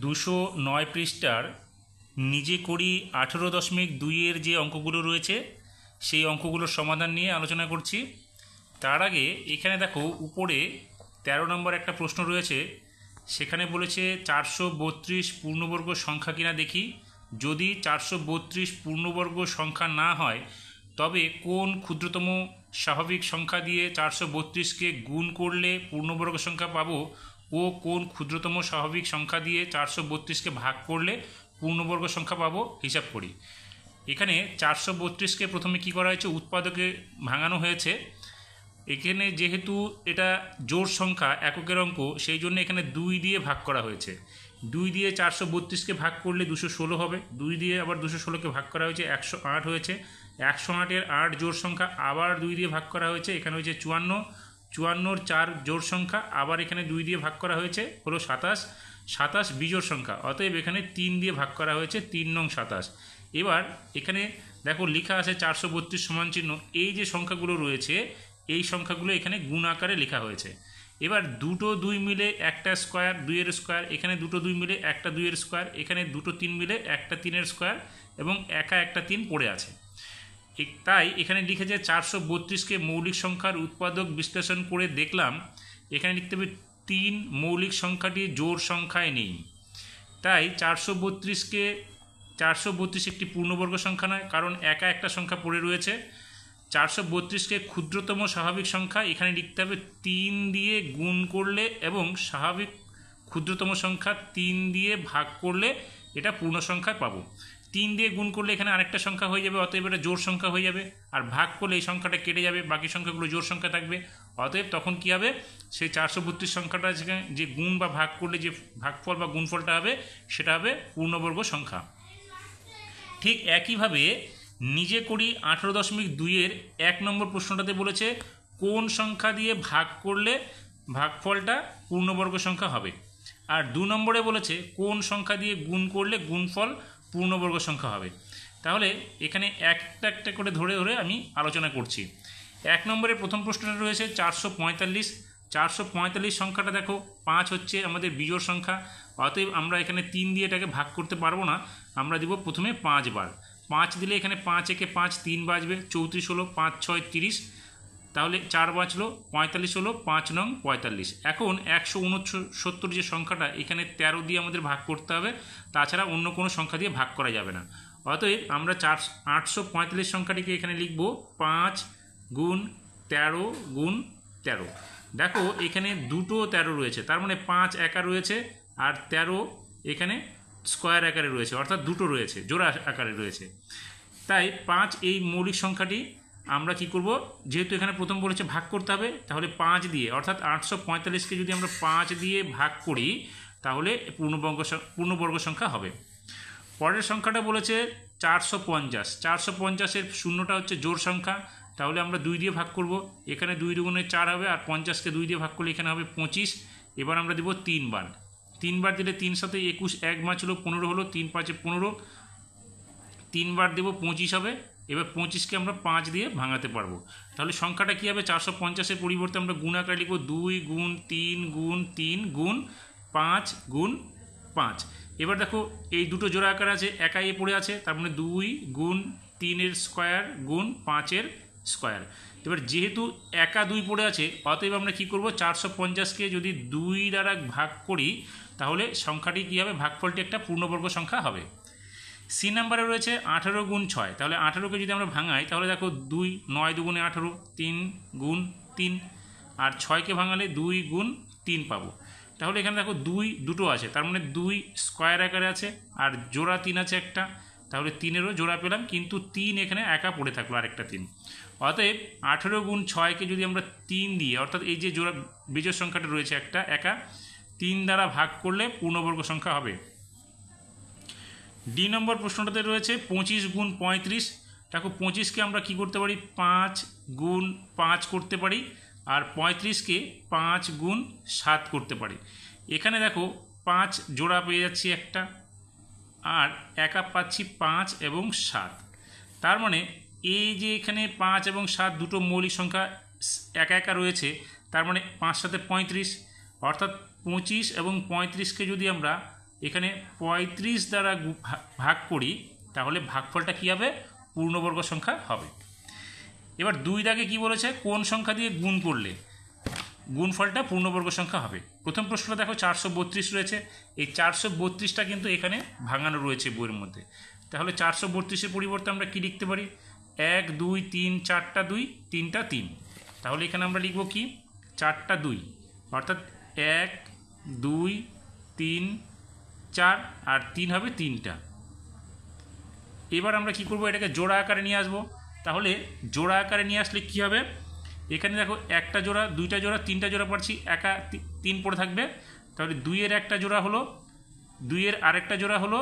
209 পৃষ্ঠার নিজে করি 18.2 যে অঙ্কগুলো রয়েছে সেই অঙ্কগুলোর সমাধান নিয়ে আলোচনা করছি। তার আগে এখানে দেখো উপরে 13 নম্বর একটা প্রশ্ন রয়েছে, সেখানে বলেছে 432 পূর্ণবর্গ সংখ্যা কিনা দেখি। যদি 432 পূর্ণবর্গ সংখ্যা না হয় তবে কোন ক্ষুদ্রতম স্বাভাবিক সংখ্যা দিয়ে 432কে গুণ করলে পূর্ণবর্গ সংখ্যা পাবো ও কোন ক্ষুদ্রতম স্বাভাবিক সংখ্যা দিয়ে 432কে ভাগ করলে পূর্ণবর্গ সংখ্যা পাবো হিসাব করি। এখানে 432কে প্রথমে কি করা হয়েছে, উৎপাদকে ভাঙানো হয়েছে। এখানে যেহেতু এটা জোড় সংখ্যা, এককের অঙ্ক, সেই জন্য এখানে 2 দিয়ে ভাগ করা হয়েছে। 2 দিয়ে 432কে ভাগ করলে 216 হবে। 2 দিয়ে আবার 216কে ভাগ করা হয়েছে, 108 হয়েছে। 108-এর 8 জোড় সংখ্যা, আবার 2 দিয়ে ভাগ করা হয়েছে, এখানে হয়েছে 54। 54-র 4 জোড় সংখ্যা, আবার এখানে 2 দিয়ে ভাগ করা হয়েছে, হলো 27। 27 বিজোড় সংখ্যা, অতএব এখানে 3 দিয়ে ভাগ করা হয়েছে, 3 নং 27। এবার এখানে দেখো লেখা আছে 432 সমান চিহ্ন, এই যে সংখ্যাগুলো রয়েছে এই সংখ্যাগুলো এখানে গুণ আকারে লেখা হয়েছে। এবার দুটো 2 মিলে একটা স্কোয়ার, 2-এর স্কোয়ার, এখানে দুটো 2 মিলে একটা 2-এর স্কোয়ার, এখানে দুটো 3 মিলে একটা 3-এর স্কোয়ার, এবং একা একটা 3 পড়ে আছে। তাই এখানে লিখেছে 432কে মৌলিক সংখ্যার উৎপাদক বিশ্লেষণ করে দেখলাম, এখানে লিখতে হবে 3 মৌলিক সংখ্যাটি জোড় সংখ্যায় নেই। তাই 432 একটি পূর্ণবর্গ সংখ্যা নয়, কারণ একা একটা সংখ্যা পড়ে রয়েছে। 432কে ক্ষুদ্রতম স্বাভাবিক সংখ্যা এখানে লিখতে হবে 3 দিয়ে গুণ করলে এবং স্বাভাবিক ক্ষুদ্রতম সংখ্যা 3 দিয়ে ভাগ করলে এটা পূর্ণ সংখ্যা পাবো। 3 দিয়ে গুণ করলে এখানে আরেকটা সংখ্যা হয়ে যাবে, অতএব এটা জোড় সংখ্যা হয়ে যাবে। আর ভাগ করলে এই সংখ্যাটা কেটে যাবে, বাকি সংখ্যাগুলো জোড় সংখ্যা থাকবে। অতএব তখন কি হবে, সেই 432 সংখ্যাটা যে গুণ বা ভাগ করলে যে ভাগফল বা গুণফলটা হবে সেটা হবে পূর্ণবর্গ সংখ্যা। ঠিক একইভাবে নিজে করি 18.2-এর 1 নম্বর প্রশ্নটাতে বলেছে কোন সংখ্যা দিয়ে ভাগ করলে ভাগফলটা পূর্ণবর্গ সংখ্যা হবে। আর 2 নম্বরে বলেছে কোন সংখ্যা দিয়ে গুণ করলে গুণফল পূর্ণবর্গ সংখ্যা হবে। তাহলে এখানে একটা একটা করে ধরে ধরে আমি আলোচনা করছি। 1 নম্বরে প্রথম প্রশ্নটা রয়েছে 445। 445 সংখ্যাটা দেখো 5 হচ্ছে আমাদের বিজোড় সংখ্যা, অতএব আমরা এখানে 3 দিয়ে এটাকে ভাগ করতে পারবো না, আমরা দিব প্রথমে 5 বার। 5 দিলে এখানে 5 একে 5, 3 বাজবে, 34 হলো, 5 6 30, তাহলে 4 বাঁচলো, 45 হলো, 5 নং 45। এখন 169 যে সংখ্যাটা, এখানে 13 দিয়ে আমাদের ভাগ করতে হবে, তাছাড়া অন্য কোনো সংখ্যা দিয়ে ভাগ করা যাবে না। অতএব আমরা 845 সংখ্যাটিকে এখানে লিখব 5 গুণ 13 গুণ 13। দেখো এখানে দুটো 13 রয়েছে, তার মানে 5 একা রয়েছে আর 13 এখানে স্কোয়ার আকারে রয়েছে, অর্থাৎ দুটো রয়েছে, জোড়া আকারে রয়েছে। তাই 5 এই মৌলিক সংখ্যাটি আমরা কি করব, যেহেতু এখানে প্রথম বলেছে ভাগ করতে হবে, তাহলে 5 দিয়ে, অর্থাৎ 845কে যদি আমরা 5 দিয়ে ভাগ করি তাহলে পূর্ণবর্গ সংখ্যা হবে। পরের সংখ্যাটা বলেছে 450। 450-এর শূন্যটা হচ্ছে জোড় সংখ্যা, তাহলে আমরা 2 দিয়ে ভাগ করব, এখানে 2 দুগুণে 4 হবে, আর 50কে 2 দিয়ে ভাগ করলে এখানে হবে 25। এবার আমরা দেব 3 বার। 3 বার দিলে 3 সাথে 21, 1 বাঁচল, 15 হলো, 3 5 15, 3 বার দেব 25 হবে। এবার 25কে আমরা 5 দিয়ে ভাঙাতে পারবো। তাহলে সংখ্যাটা কী হবে, 450-এর পরিবর্তে আমরা গুণ আকারে লিখব 2 গুণ 3 গুণ 3 গুণ 5 গুণ 5। এবার দেখো এই দুটো জোড়া আকার আছে, একা এ পড়ে আছে, তার মানে 2 গুণ 3-এর স্কোয়ার গুণ 5-এর স্কোয়ার। এবার যেহেতু একা 2 পড়ে আছে, অতএব আমরা কী করব, 450কে যদি 2 দ্বারা ভাগ করি তাহলে সংখ্যাটি কী হবে, ভাগফলটি একটা পূর্ণবর্গ সংখ্যা হবে। সি নাম্বারে রয়েছে 18 গুণ 6। তাহলে 18কে যদি আমরা ভাঙাই তাহলে দেখো 2, 9 দুগুণে 18, 3 গুণ 3, আর 6কে ভাঙালে 2 গুণ 3 পাবো। তাহলে এখানে দেখো 2 দুটো আছে, তার মানে 2 স্কোয়ার আকারে আছে, আর জোড়া 3 আছে একটা, তাহলে 3-এরও জোড়া পেলাম, কিন্তু 3 এখানে একা পড়ে থাকলো, আরেকটা 3। অতএব 18 গুণ 6কে যদি আমরা 3 দিয়ে, অর্থাৎ এই যে জোড়া বিজোড় সংখ্যাটা রয়েছে একটা একা, 3 দ্বারা ভাগ করলে পূর্ণবর্গ সংখ্যা হবে। ডি নম্বর প্রশ্নটাতে রয়েছে 25 গুণ 35। দেখো 25কে আমরা কি করতে পারি, 5 গুণ 5 করতে পারি, আর 35কে 5 গুণ 7 করতে পারি। এখানে দেখো 5 জোড়া পেয়ে যাচ্ছি একটা, আর একা পাচ্ছি 5 এবং 7। তার মানে এই যে এখানে 5 এবং 7 দুটো মৌলিক সংখ্যা একা একা রয়েছে, তার মানে 5 সাথে 35, অর্থাৎ 25 এবং 35কে যদি আমরা এখানে 35 দ্বারা ভাগ করি, তাহলে ভাগফলটা কী হবে? পূর্ণবর্গ সংখ্যা হবে। এবার 2 দাগে কি বলেছে? কোন সংখ্যা দিয়ে গুণ করলে গুণফলটা পূর্ণবর্গ সংখ্যা হবে। প্রথম প্রশ্নটা দেখো 432 রয়েছে, এই 432টা কিন্তু এখানে ভাঙানো রয়েছে বইয়ের মধ্যে। তাহলে 432-এর পরিবর্তে আমরা কি লিখতে পারি? 1 2 3 4টা 2 3টা 3। তাহলে এখানে আমরা লিখব কি? 4টা 2, অর্থাৎ 1 2 3 4 আর 3 হবে 3টা। এবার আমরা কি করব? এটাকে জোড়া আকারে নিয়ে আসবো। তাহলে জোড়া আকারে নিয়ে আসলে কি হবে? এখানে দেখো একটা জোড়া, দুইটা জোড়া, তিনটা জোড়া পাচ্ছি, একা 3 পড়ে থাকবে। তাহলে 2-এর একটা জোড়া হলো, 2-এর আরেকটা জোড়া হলো,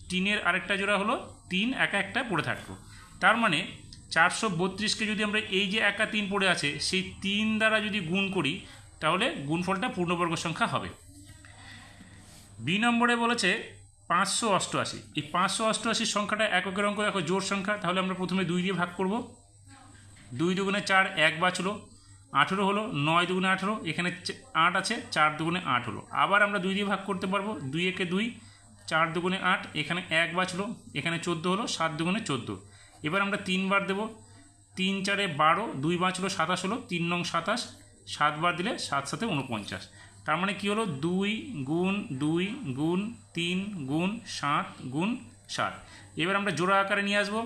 3-এর আরেকটা জোড়া হলো, 3 একা একটা পড়ে থাকবো। তার মানে 432কে যদি আমরা এই যে একা 3 পড়ে আছে সেই 3 দ্বারা যদি গুণ করি, তাহলে গুণফলটা পূর্ণবর্গ সংখ্যা হবে। বি নম্বরে বলেছে 588। এই 588 সংখ্যাটা এককের অঙ্ক, দেখো জোড় সংখ্যা। তাহলে আমরা প্রথমে 2 দিয়ে ভাগ করব। 2 দুগুণে 4, 1 বাঁচলো, 18 হলো। 9 দুগুণে 18, এখানে 8 আছে, 4 দুগুণে 8 হলো। আবার আমরা 2 দিয়ে ভাগ করতে পারবো। 2 একে 2, 4 দুগুণে 8, এখানে 1 বাঁচলো, এখানে 14 হলো। 7 দুগুণে 14। এবার আমরা 3 বার দেবো। 3 4 12, 2 বাঁচলো, 27 হলো। 3 নং 27, 7 বার দিলে 7 7 49। তার মানে কি হলো? 2 গুণ 2 গুণ 3 গুণ 7 গুণ 7। এবার আমরা জোড়া আকারে নিয়ে আসবো।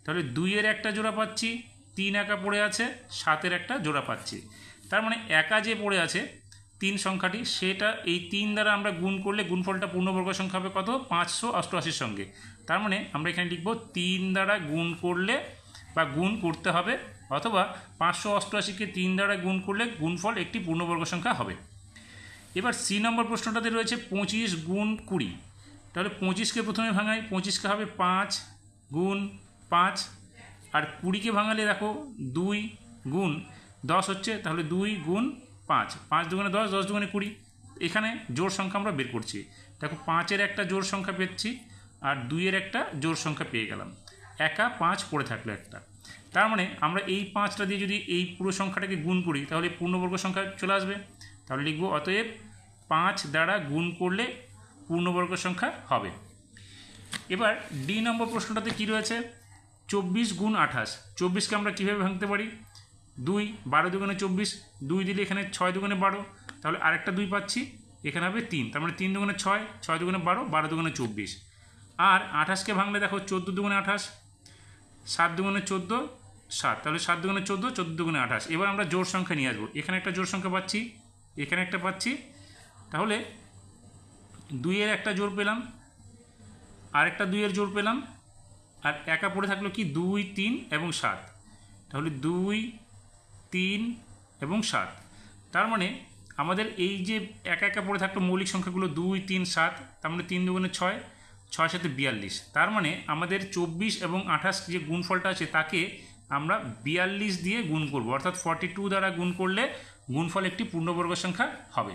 তাহলে 2-এর একটা জোড়া পাচ্ছি, 3 একা পড়ে আছে, 7-এর একটা জোড়া পাচ্ছি। তার মানে একা যে পড়ে আছে 3 সংখ্যাটি, সেটা এই 3 দ্বারা আমরা গুণ করলে গুণফলটা পূর্ণবর্গ সংখ্যা হবে কত? 588-র সঙ্গে। তার মানে আমরা এখানে লিখব 3 দ্বারা গুণ করলে বা গুণ করতে হবে, অথবা 588-কে 3 দ্বারা গুণ করলে গুণফল একটি পূর্ণবর্গ সংখ্যা হবে। এবার সি নম্বর প্রশ্নটাতে রয়েছে 25 গুণ 20। তাহলে 25কে প্রথমে ভাঙাই। 25কে হবে 5 গুণ 5, আর 20কে ভাঙালে দেখো 2 গুণ 10 হচ্ছে। তাহলে 2 গুণ 5, 5 দুগুণে 10, 10 দুগুণে 20। এখানে জোড় সংখ্যা আমরা বের করছি। দেখো 5-এর একটা জোড় সংখ্যা পেয়েছি, আর 2-এর একটা জোড় সংখ্যা পেয়ে গেলাম। একা 5 পড়ে থাকলো একটা। তার মানে আমরা এই 5টা দিয়ে যদি এই পুরো সংখ্যাটাকে গুণ করি, তাহলে পূর্ণবর্গ সংখ্যা চলে আসবে। তাহলে লিখব অতএব 5 দ্বারা গুণ করলে পূর্ণবর্গ সংখ্যা হবে। এবার ডি নম্বর প্রশ্নটাতে কি রয়েছে? 24 গুণ 28। 24কে আমরা কীভাবে ভাঙতে পারি? 2, 12 দুগুণে 24, 2 দিলে এখানে 6 দুগুণে 12, তাহলে আরেকটা 2 পাচ্ছি, এখানে হবে 3। তার মানে 3 দুগুণে 6, 6 দুগুণে 12, 12 দুগুণে 24। আর 28কে ভাঙলে দেখো 14 দুগুণে 28, 7 দুগুণে 14, 7। তাহলে 7 দুগুণে 14, 14 দুগুণে 28। এবার আমরা জোড় সংখ্যা নিয়ে আসবো। এখানে একটা জোড় সংখ্যা পাচ্ছি, এখানে একটা পাচ্ছি। তাহলে 2-এর একটা জোড় পেলাম, আরেকটা 2-এর জোড় পেলাম, আর একা পড়ে থাকলো কি? 2 3 এবং 7। তাহলে 2 3 এবং 7। তার মানে আমাদের এই যে একা একা পড়ে থাকলো মৌলিক সংখ্যাগুলো 2 3 7, তার মানে 3 দুগুণে 6, 6 7 42। তার মানে আমাদের 24 এবং 28 যে গুণফলটা আছে তাকে আমরা 42 দিয়ে গুণ করব, অর্থাৎ 42 দ্বারা গুণ করলে গুণফল একটি পূর্ণবর্গ সংখ্যা হবে।